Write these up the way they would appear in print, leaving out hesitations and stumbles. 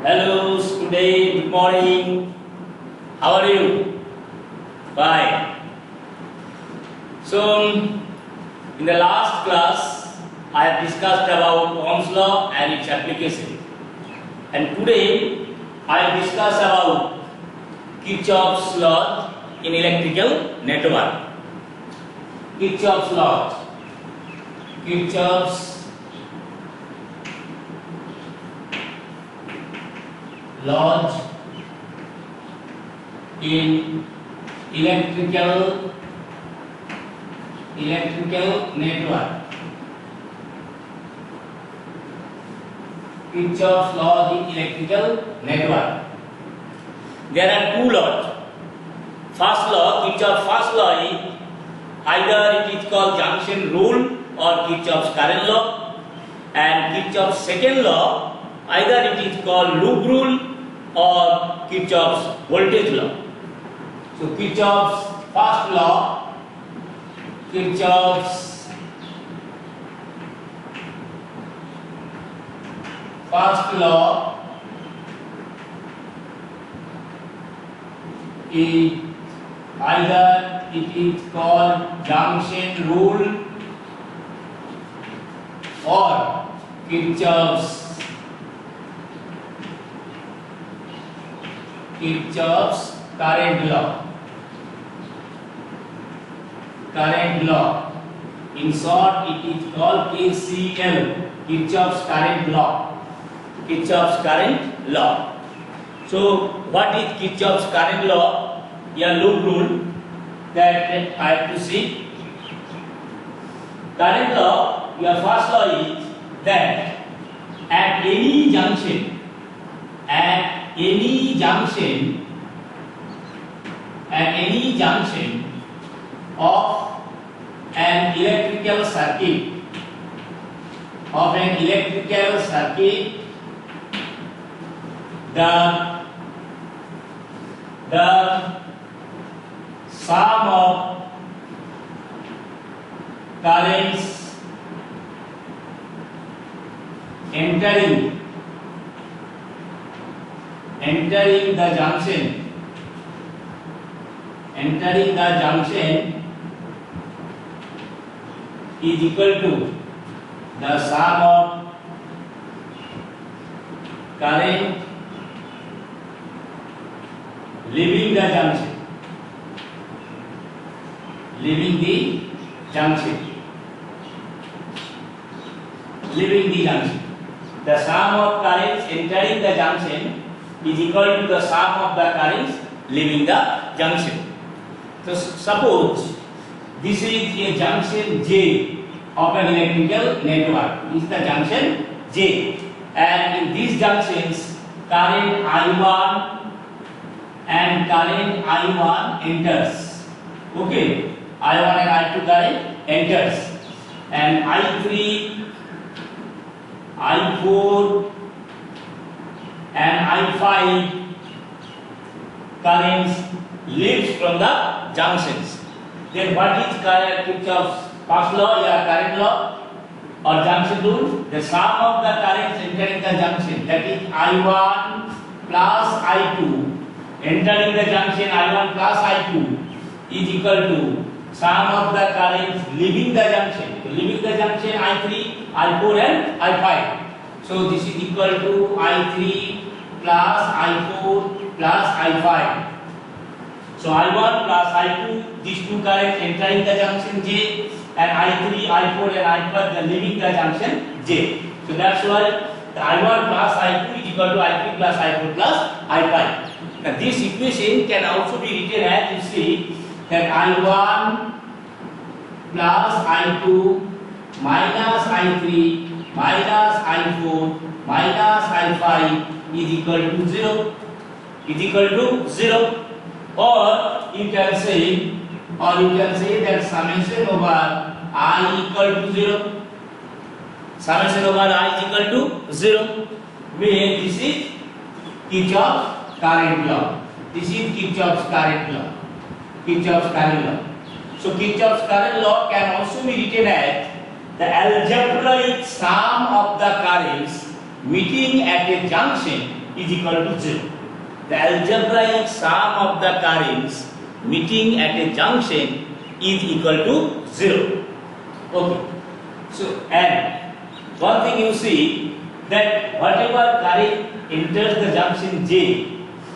Hello, today, good morning. How are you? Fine. So, in the last class, I have discussed about Ohm's law and its application. And today, I will discuss about Kirchhoff's law in electrical network. Kirchhoff's law. Kirchhoff's laws in electrical network. Kirchhoff's law in electrical network. There are two laws. First law, Kirchhoff's first law is either it is called junction rule or Kirchhoff's current law, and Kirchhoff's second law either it is called loop rule or Kirchhoff's voltage law. So Kirchhoff's first law, Kirchhoff's first law is either it is called junction rule or Kirchhoff's current law. Current law. In short, it is called KCL, Kirchhoff's current law. Kirchhoff's current law. So, what is Kirchhoff's current law? A loop rule that I have to see. Current law, your first law is that at any junction of an electrical circuit, the sum of currents entering the junction is equal to the sum of current leaving the junction. The sum of currents entering the junction is equal to the sum of the currents leaving the junction. So suppose this is a junction J of an electrical network. This is the junction J, and in these junctions current I1 and current I1 enters. Okay, I1 and I2 current enters, and I3, I4 and I5 currents leaves from the junctions. Then what is Kirchhoff's first law, or current law or junction rule? The sum of the currents entering the junction, that is I1 plus I2 entering the junction, I1 plus I2 is equal to sum of the currents leaving the junction. I3, I4 and I5. So this is equal to I3 plus I4 plus I5. So I1 plus I2, these two currents entering the junction J, and I3, I4 and I5 are leaving the junction J. So that's why the I1 plus I2 is equal to I3 plus I4 plus I5. Now this equation can also be written as, you see, that I1 plus I2 minus I3 minus I4 minus I5 is equal to 0. Or you can say that summation over I equal to 0. Summation over I is equal to 0. Where this is Kirchhoff's current law. This is Kirchhoff's current law. So Kirchhoff's current law can also be written as the algebraic sum of the currents meeting at a junction is equal to 0. The algebraic sum of the currents meeting at a junction is equal to 0. Okay. So, and one thing you see that whatever current enters the junction J,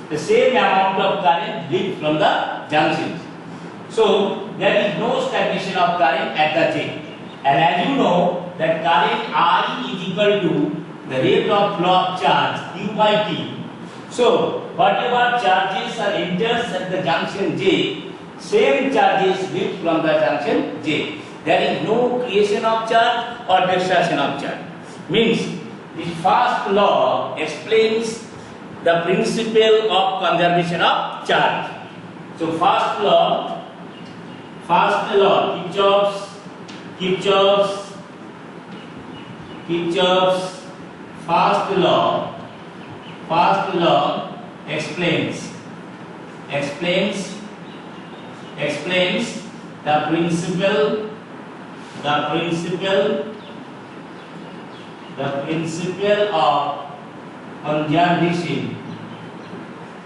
the same amount of current leaves from the junctions. So, there is no stagnation of current at the J. And as you know that current I is equal to the rate of flow of charge Q by T. So, whatever charges are enters at the junction J, same charges leave from the junction J. There is no creation of charge or destruction of charge. Means, this first law explains the principle of conservation of charge. So, first law, Kirchhoff's first law explains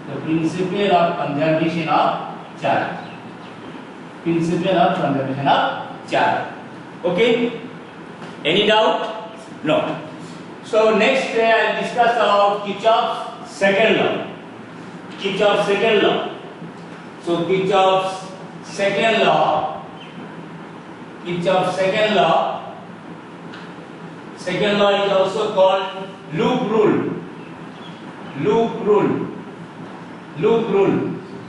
the principle of conservation, of charge. Okay? Any doubt? No. So next I will discuss about Kirchhoff's second law. So Kirchhoff's second law is also called loop rule.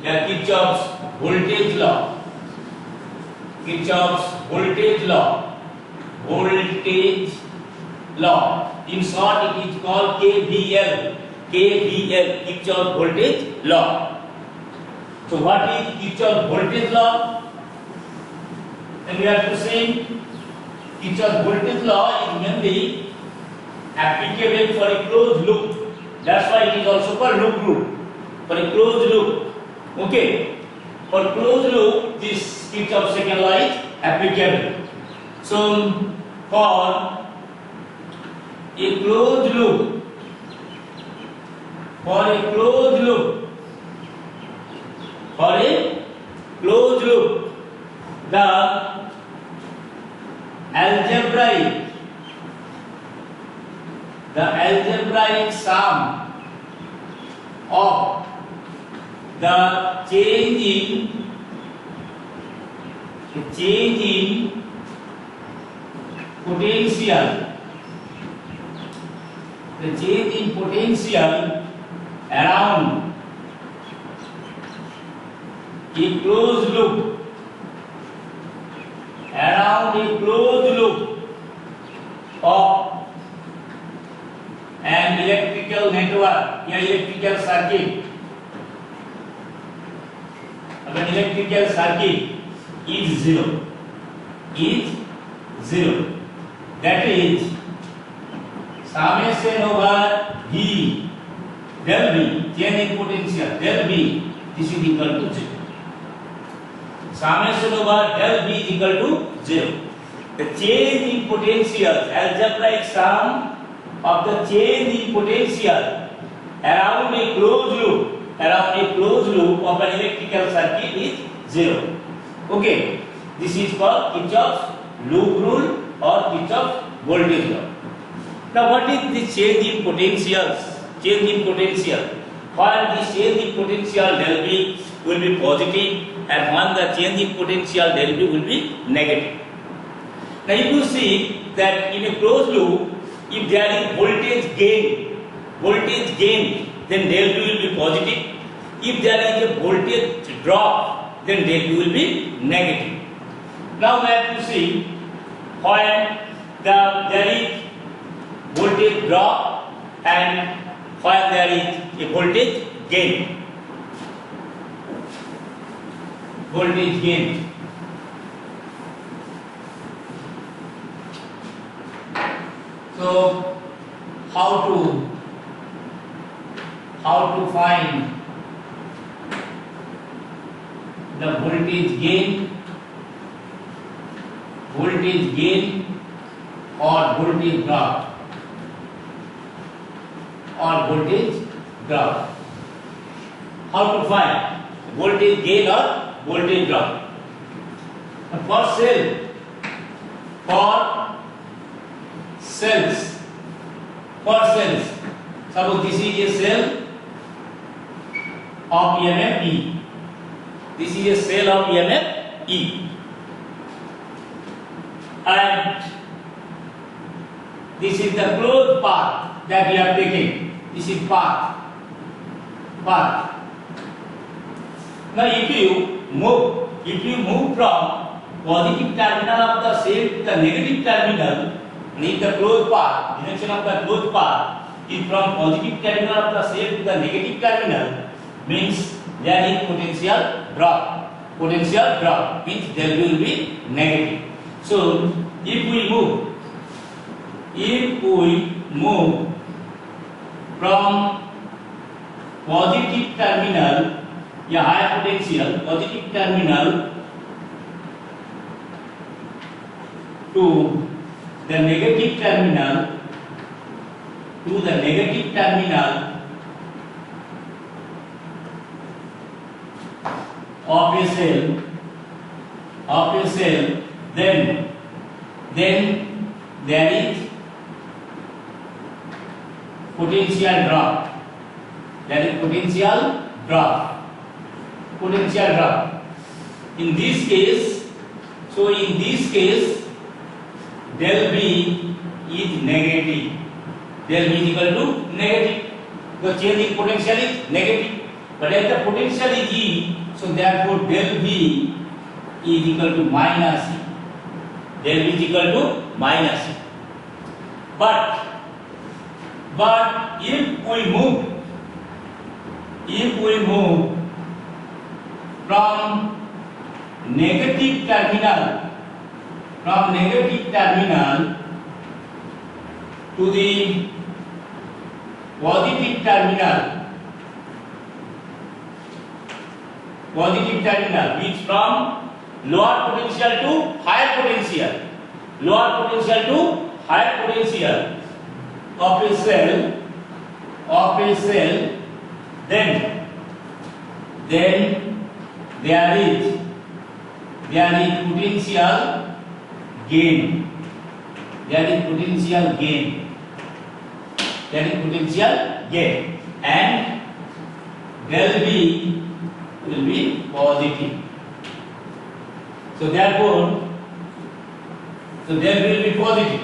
Yeah, Kirchhoff's voltage law. In short, it is called KVL, Kirchhoff's voltage law. So what is Kirchhoff's voltage law? Then we have to say Kirchhoff's voltage law is mainly applicable for a closed loop. That's why it is also called loop rule. For a closed loop. Okay. For closed loop, this Kirchhoff's second law is applicable. So for a closed loop, the algebraic sum of the change in potential around a closed loop of an electrical network, electrical circuit. An electrical circuit is zero. That is summation over V del V, change in potential del V, this is equal to 0. Summation over del V is equal to 0. The change in potential, algebraic sum of the change in potential around a closed loop of an electrical circuit is 0. Okay, this is called Kirchhoff's loop rule or Kirchhoff's voltage law. Now, what is the change in potential? While the change in potential del V will be positive, and when the change in potential del V will be negative. Now, you will see that in a closed loop, if there is voltage gain, then del V will be positive. If there is a voltage drop, then del V will be negative. Now, we have to see when there is voltage drop and when there is a voltage gain. So, how to find the voltage gain or voltage drop or voltage drop. How to find voltage gain or voltage drop? For cells, suppose this is a cell of EMF E. This is a cell of EMF E, and this is the closed path that we are taking. This is path. Now, if you move from positive terminal of the cell to the negative terminal, and if the closed path, direction of the closed path is from positive terminal of the cell to the negative terminal, means there is potential drop. Potential drop means there will be negative. So, if we move from positive terminal, high potential, positive terminal to the negative terminal, of a cell, then there is potential drop. In this case, del V is negative. Del V is equal to negative. The change in potential is negative. But as the potential is E, so therefore del V is equal to minus E. Del V is equal to minus E. But if we move from negative terminal to the positive terminal, which from lower potential to higher potential, of a cell, then there is potential gain. And del V will be positive. So therefore, there will be positive.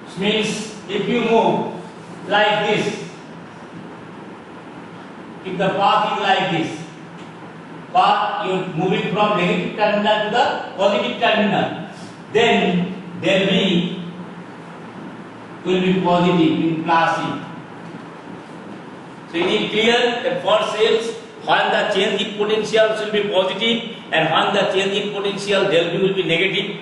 Which means if you move like this, if the path is like this, you are moving from negative terminal to the positive terminal, then del V will be positive in class E. So it is clear that for cells, when the change in potential will be positive and when the change in potential del V will be negative.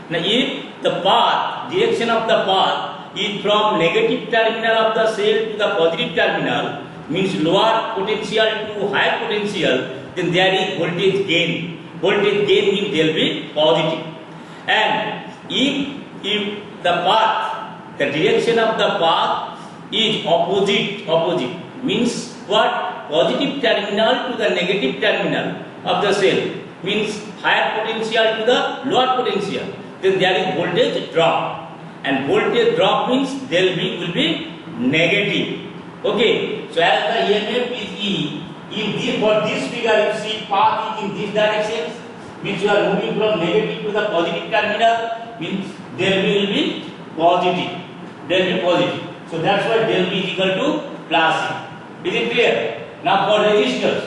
Now if the path, direction of the path is from negative terminal of the cell to the positive terminal, means lower potential to higher potential, then there is voltage gain. Voltage gain means there will be positive. And if the path, the direction of the path is opposite means what? Positive terminal to the negative terminal of the cell, means higher potential to the lower potential, then there is voltage drop. And voltage drop means there will be negative. Okay, so as the EMF is E, for this figure you see path is in this direction, means you are moving from negative to the positive terminal, means there will be positive. So that's why del V is equal to plus E. Is it clear? Now for resistors,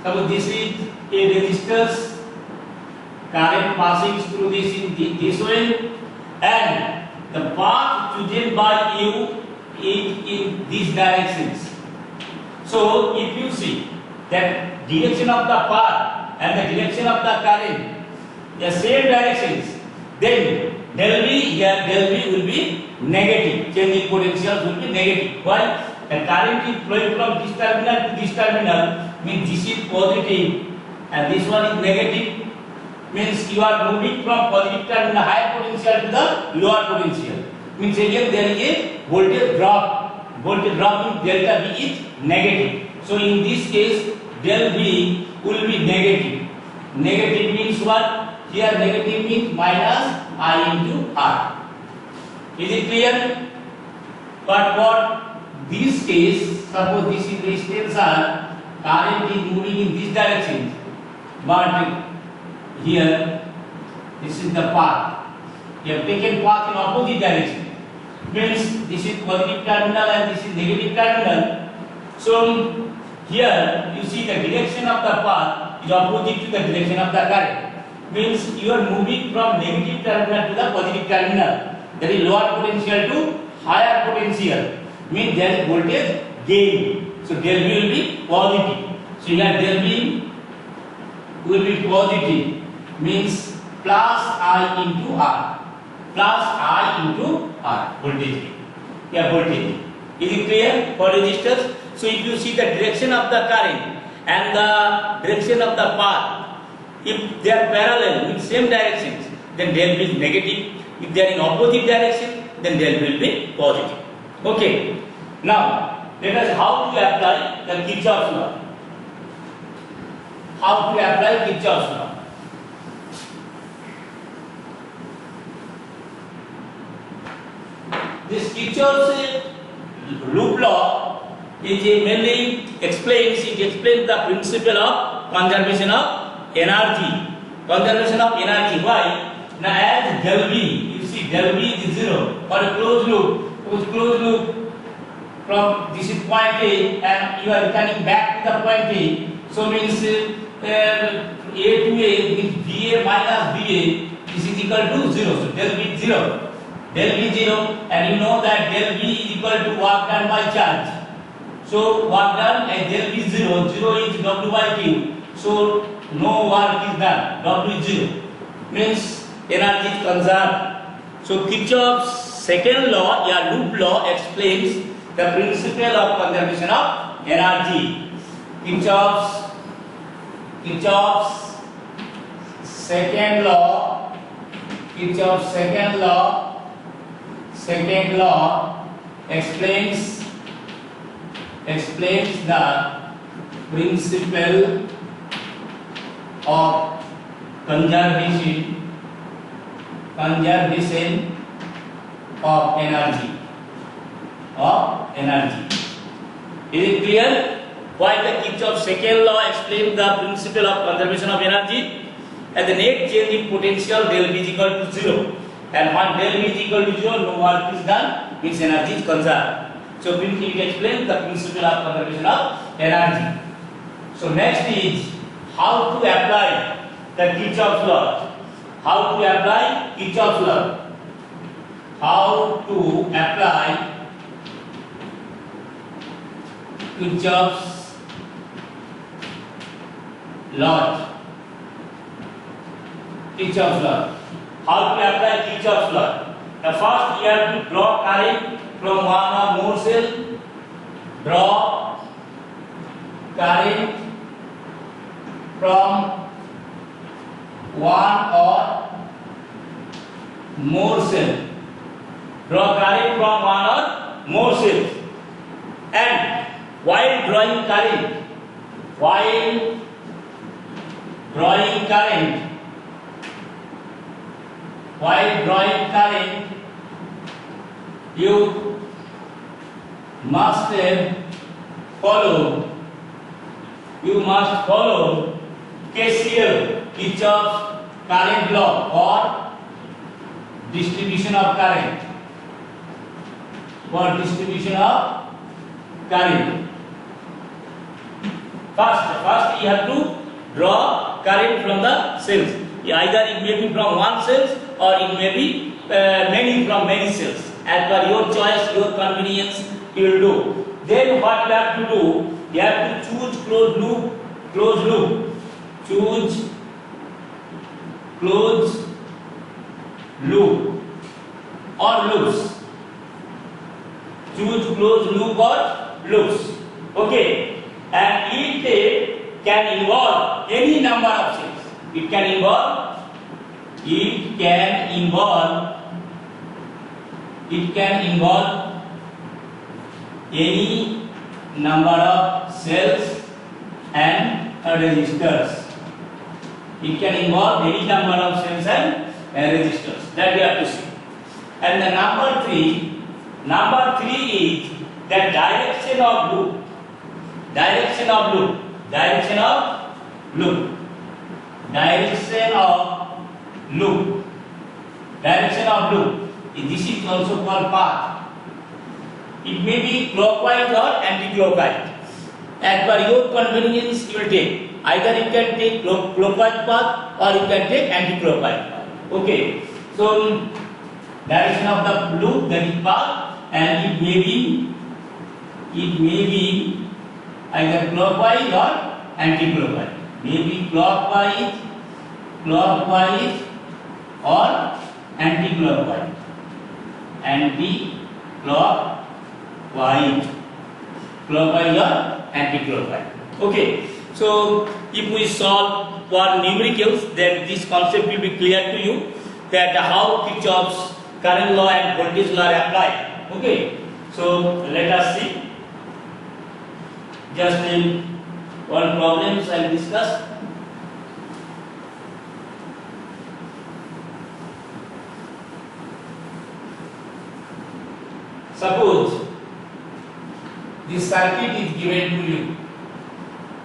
suppose this is a resistance, current passing through this in this way, and the path chosen by you is in these directions. So if you see that direction of the path and the direction of the current, the same directions, then Del V, here del V will be negative. Change in potential will be negative. Why? The current is flowing from this terminal to this terminal, means this is positive and this one is negative. Means you are moving from positive terminal higher potential to the lower potential. Means again there is a voltage drop. Voltage drop means delta V is negative. So in this case, del V will be negative. Negative means what? Here negative means minus I into R. Is it clear? But for this case, suppose this is resistance R, current is moving in this direction, but here this is the path. You have taken path in opposite direction. Means this is positive terminal and this is negative terminal. So here you see the direction of the path is opposite to the direction of the current. Means you are moving from negative terminal to the positive terminal. That is lower potential to higher potential. Means there is voltage gain. So del V will be positive. So here del V will be positive. Means plus I into R. Plus I into R. Voltage. Yeah, voltage. Is it clear for resistors? So if you see the direction of the current and the direction of the path, if they are parallel in same directions, then del V is negative. If they are in opposite direction, then del V will be positive. Okay. Now let us how to apply the Kirchhoff's law. How to apply Kirchhoff's law? This Kirchhoff's loop law is mainly explains the principle of conservation of energy. Conservation of energy. Why? Now as del V, you see del V is 0 for a closed loop. Closed loop from this is point A and you are returning back to the point A. So means A to A means VA minus VA is equal to 0. So del V is 0. Del V 0 and you know that del V is equal to work done by charge. So work done and del V 0. 0 is W by Q. So no work is done. W is 0. Means energy is conserved. So Kirchhoff's second law, or loop law, explains the principle of conservation of energy. Kirchhoff's second law. Kirchhoff's second law explains the principle of conservation of energy. Is it clear? Why the Kirchhoff's second law explains the principle of conservation of energy? At the net change in potential, del V is equal to 0. And when del V is equal to 0, no work is done, means energy is conserved. So it explains the principle of conservation of energy. So next is how to apply the Kirchhoff's law. How to apply Kirchhoff's law. How to apply Kirchhoff's law. Kirchhoff's law. How to apply Kirchhoff's law? The first you have to draw current from one or more cell. Draw current from one or more cell. Draw current from one or more cells. And while drawing current, you must follow KCL, Kirchhoff's current law, or distribution of current. First you have to draw current from the cells. Either it may be from one cell or it may be from many cells. As per your choice, your convenience, you will do. Then what you have to do? You have to choose closed loop. Choose closed loop. or loops. Choose closed loop or loops. Okay, and it can involve any number of cells. It can involve any number of cells and registers. It can involve any number of cells and registers. That we have to see. And the number three is the direction of loop. Direction of loop. This is also called path. It may be clockwise or anti-clockwise. As per your convenience, you will take. Either you can take clockwise path or you can take anti-clockwise path. Okay. So direction of the loop, that is path, and it may be either clockwise or anti-clockwise. Maybe clockwise or anti-clockwise. Clockwise or anti-clockwise. Okay. So if we solve for numericals, then this concept will be clear to you, that how Kirchhoff's current law and voltage law are applied. Okay. So let us see. Just name one problems I will discuss. Suppose this circuit is given to you.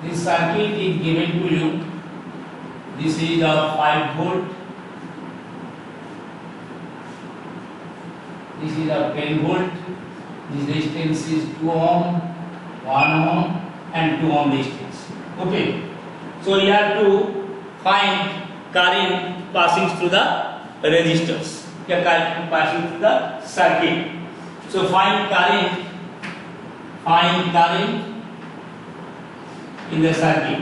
This is of 5 volt. This is of 10 volt. This resistance is 2 ohm, 1 ohm and 2 ohm resistance. Okay. So you have to find current passing through the resistors. Current passing through the circuit. So find current in the circuit.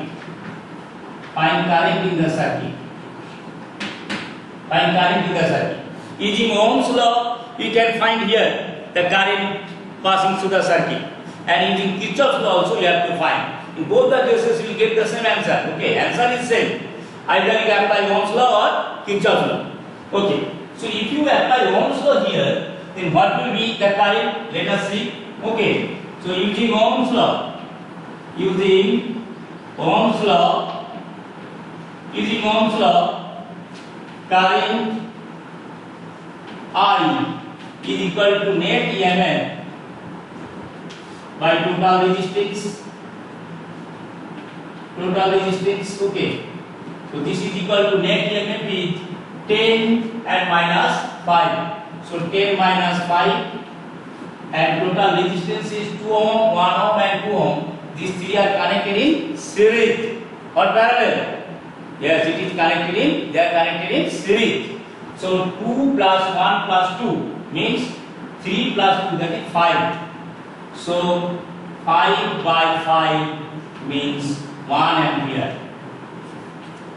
Using Ohm's law, you can find here the current passing through the circuit, and using Kirchhoff's law also you have to find. In both the cases, you will get the same answer. Okay, answer is same. Either you apply Ohm's law or Kirchhoff's law. Okay, so if you apply Ohm's law here, then what will be the current? Let us see. Okay, so using Ohm's law, current I is equal to net EMF by total resistance. Okay, so this is equal to net EMF is 10 and minus 5. So 10 minus 5, and total resistance is 2 ohm, 1 ohm and 2 ohm. These three are connected in series or parallel. Yes, it is connected in, they are connected in series. So 2 plus 1 plus 2 means 3 plus 2, that is 5. So 5 by 5 means 1 ampere.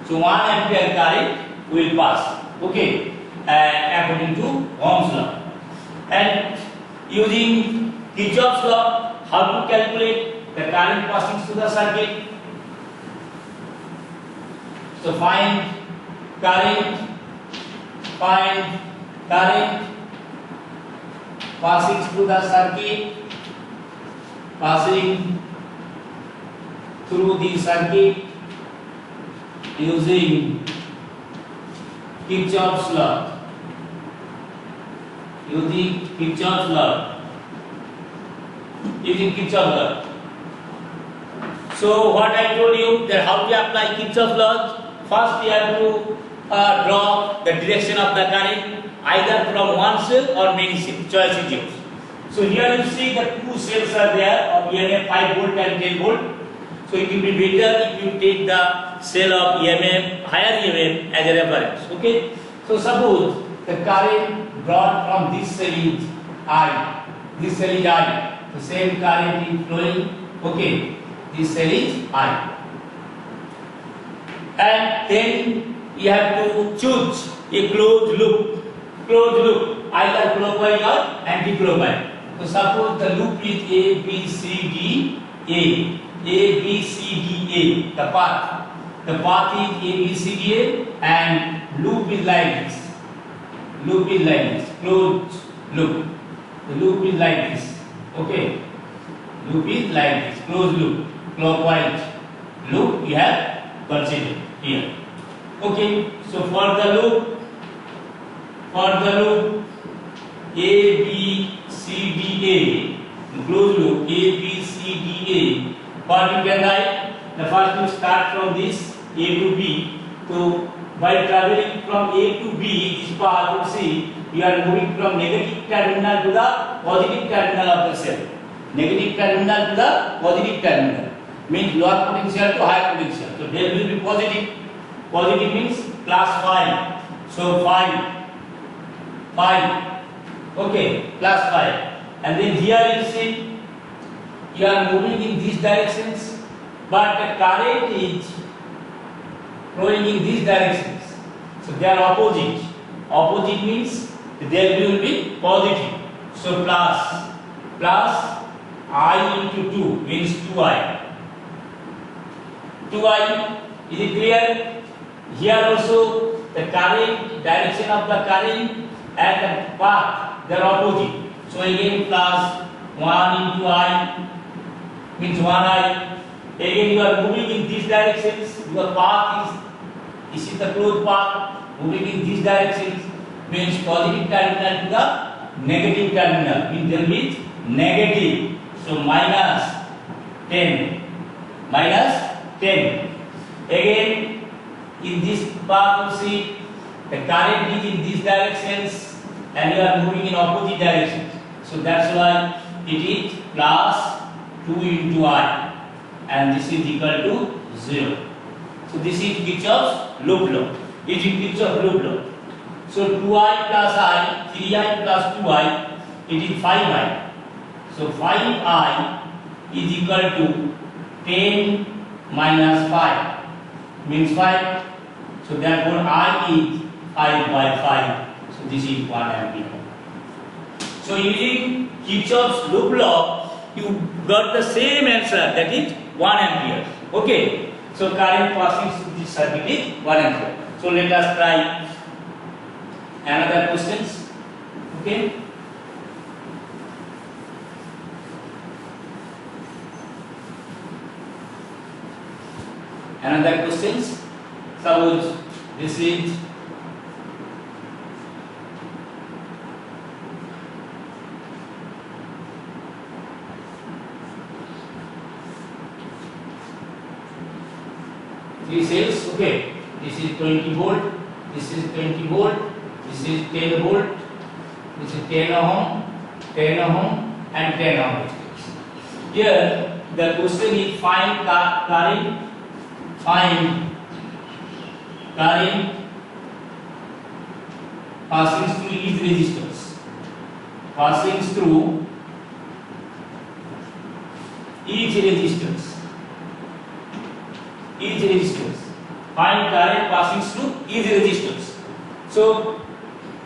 So 1 ampere current will pass. Okay, according to Ohm's law. And using Kirchhoff's law, how to calculate the current passing through the circuit? So find current passing through the circuit, using Kirchhoff's law. Using Kirchhoff's law. So what I told you, that how to apply Kirchhoff's law? First you have to draw the direction of the current, either from one cell or many cells. Choice is yours. So here you see the two cells are there of EMF 5 volt and 10 volt. So it will be better if you take the cell of EMF, higher EMF as a reference. Okay. So suppose the current brought from this cell is I. This cell is I. The same current is flowing. Okay. This cell is I. And then you have to choose a closed loop. either clockwise or anti-clockwise. So suppose the loop is A, B, C, D, A. A, B, C, D, A. The path. The path is A, B, C, D, A, and loop is like this. Loop is like this. Closed loop. The loop is like this. Okay. Loop is like this. Closed loop. Clockwise loop we have considered here. Okay. So for the loop A, B, C, D, A, closed loop A, B, C, D, A. What you can write? The first you start from this A to B. So while traveling from A to B, this path you see you are moving from negative terminal to the positive terminal of the cell. Negative terminal to the positive terminal means lower potential to higher potential. So there will be positive. Positive means plus 5. So 5. Okay, plus 5. And then here you see you are moving in these directions, but the current is flowing in these directions. So they are opposite. Opposite means there will be positive. So plus I into 2 means 2I. 2I, is it clear? Here also the current, direction of the current and the path, they are opposite. So again plus 1 into I means 1I. Again you are moving in these directions. Your path is, this is the closed path, moving in these directions means positive terminal to the negative terminal. Means there is negative. So minus 10. Minus 10. Again in this path you see the current is in these directions and you are moving in opposite directions. So that's why it is plus 2 into I, and this is equal to 0. So this is Kirchhoff's loop law. This is Kirchhoff's loop law. So 2I plus I, 3I plus 2I, it is 5I. So 5I is equal to 10 minus 5 means 5. So therefore I is 5 by 5. So this is 1 ampere. So using Kirchhoff's loop law, you got the same answer, that is 1 ampere. Okay. So current passing through this circuit is 1 ampere. So let us try another questions. Okay. Another questions. Suppose this is three cells. Okay, this is 20 volt, this is 20 volt, this is 10 volt, this is 10 ohm, 10 ohm, and 10 ohm. Here the question is find current passing through each resistors. Passing through each resistors. Find current passing through each resistors. So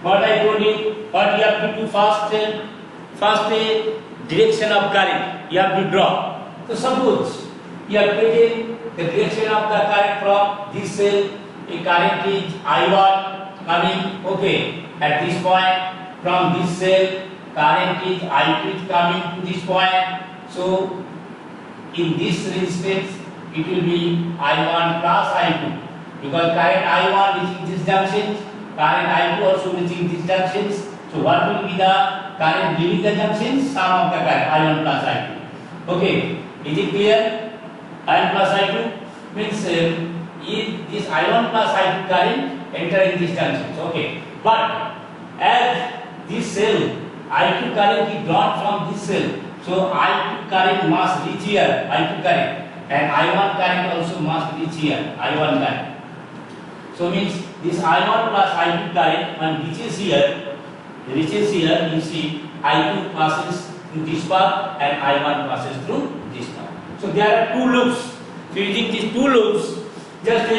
what I told you, what you have to do first a direction of current you have to draw. So suppose you are taking the direction of the current from this cell, a current is I1 coming, okay, at this point. From this cell, current is I2 coming to this point. So in this resistance it will be I1 plus I2, because current I1 reaching this junction, current I2 also reaching these junctions. So what will be the current leaving the junctions? Sum of the current I1 plus I2. Okay, is it clear? I1 plus I2 means if this I1 plus I2 current enter in these junctions. Okay, but as this cell I2 current is drawn from this cell, so I2 current must reach here, I2 current, and I1 current also must reach here, I1 current. So means this I1 plus I2 current when reaches here, you see I2 passes through this path and I1 passes through this path. So there are two loops. So using these two loops, just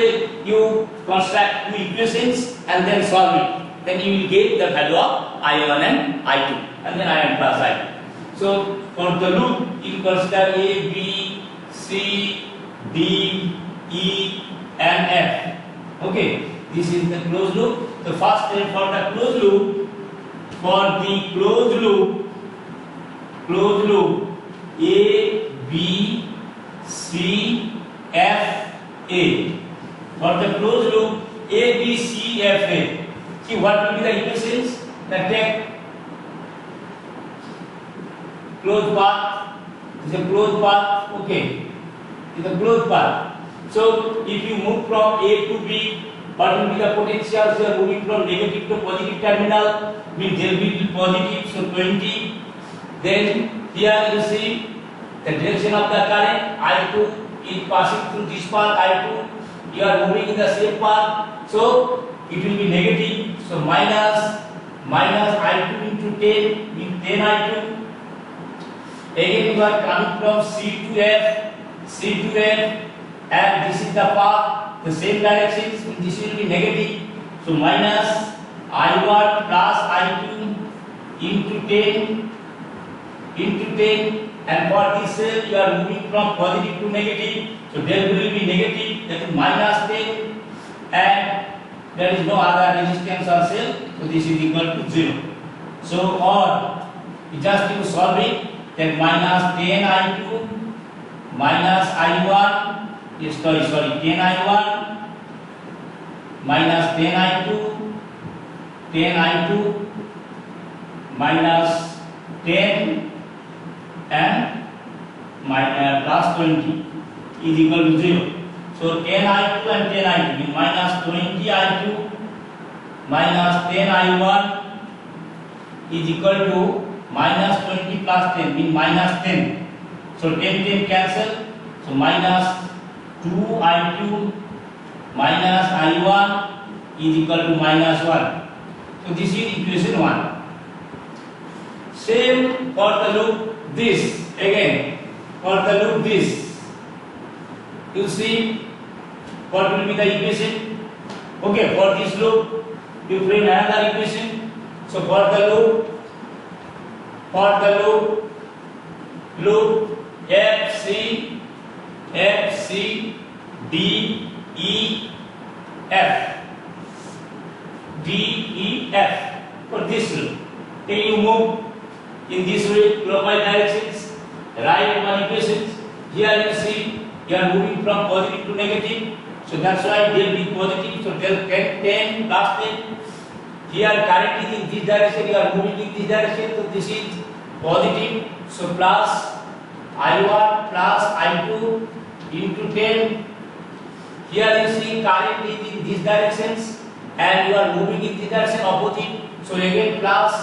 you construct two equations and then solve it. Then you will get the value of I1 and I2, and then I1 plus I2. So for the loop, you consider A, B, C, D, E, and F. Okay, this is the closed loop. The first step for the closed loop, A, B, C, F, A. For the closed loop, A, B, C, F, A. See what will be the equations? That take closed path. This is a closed path. Okay, this is a closed path. So if you move from A to B, what will be the potentials? You are moving from negative to positive terminal. Means there will be positive, so 20. Then here you see the direction of the current I2 is passing through this path I2. You are moving in the same path, so it will be negative. So minus I2 into 10 means 10 I2. Again you are coming from C to F, and this is the path, the same direction. So this will be negative. So minus I1 plus I2 into 10, and for this cell you are moving from positive to negative. So there will be negative, that is minus 10, and there is no other resistance or cell. So this is equal to 0. So or just you solve it, then minus 10 I2 minus I1. Sorry, 10 I1 minus 10 I2 minus 10 and plus 20 is equal to 0. So 10 I2 and 10 I2 means minus 20 I2 minus 10 I1 is equal to minus 20 plus 10 means minus 10. So 10 cancel. So minus 2 I2 minus I1 is equal to minus 1. So this is equation 1. Same for the loop this. Again for the loop this, you see what will be the equation? Okay, for this loop you frame another equation. So for the loop FC D E F for this loop. Then you move in this way clockwise directions. Write one equation. Here you see you are moving from positive to negative. So that's why there will be positive. So there 10 plus 10. Here current is in this direction. You are moving in this direction. So this is positive. So plus I1 plus I2 into 10. Here you see current is in these directions and you are moving in this direction opposite. So again plus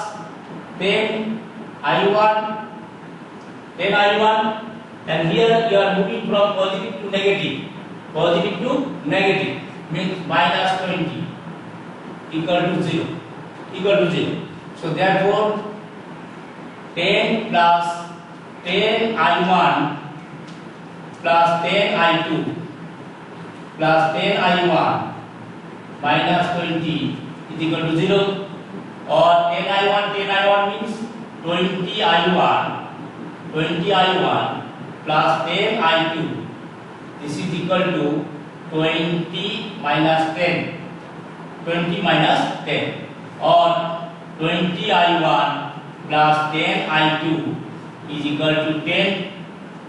10 I1, and here you are moving from positive to negative means minus 20 equal to 0. So therefore 10 plus 10 I1 plus 10 I2 plus 10 I1 minus 20 is equal to 0, or 10 I1 means 20 I1 plus 10 I2. This is equal to 20 minus 10, or 20 I1 plus 10 I2 is equal to 10,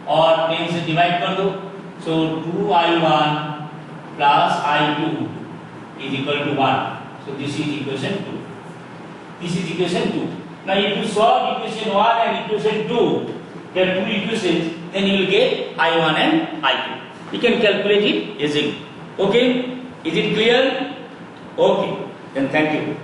और 10 से divide कर दो. So 2 I1 plus I2 is equal to 1. So this is equation 2. Now if you solve equation 1 and equation 2, there are two equations, then you will get I1 and I2. You can calculate it easily. Okay? Is it clear? Okay. Then thank you.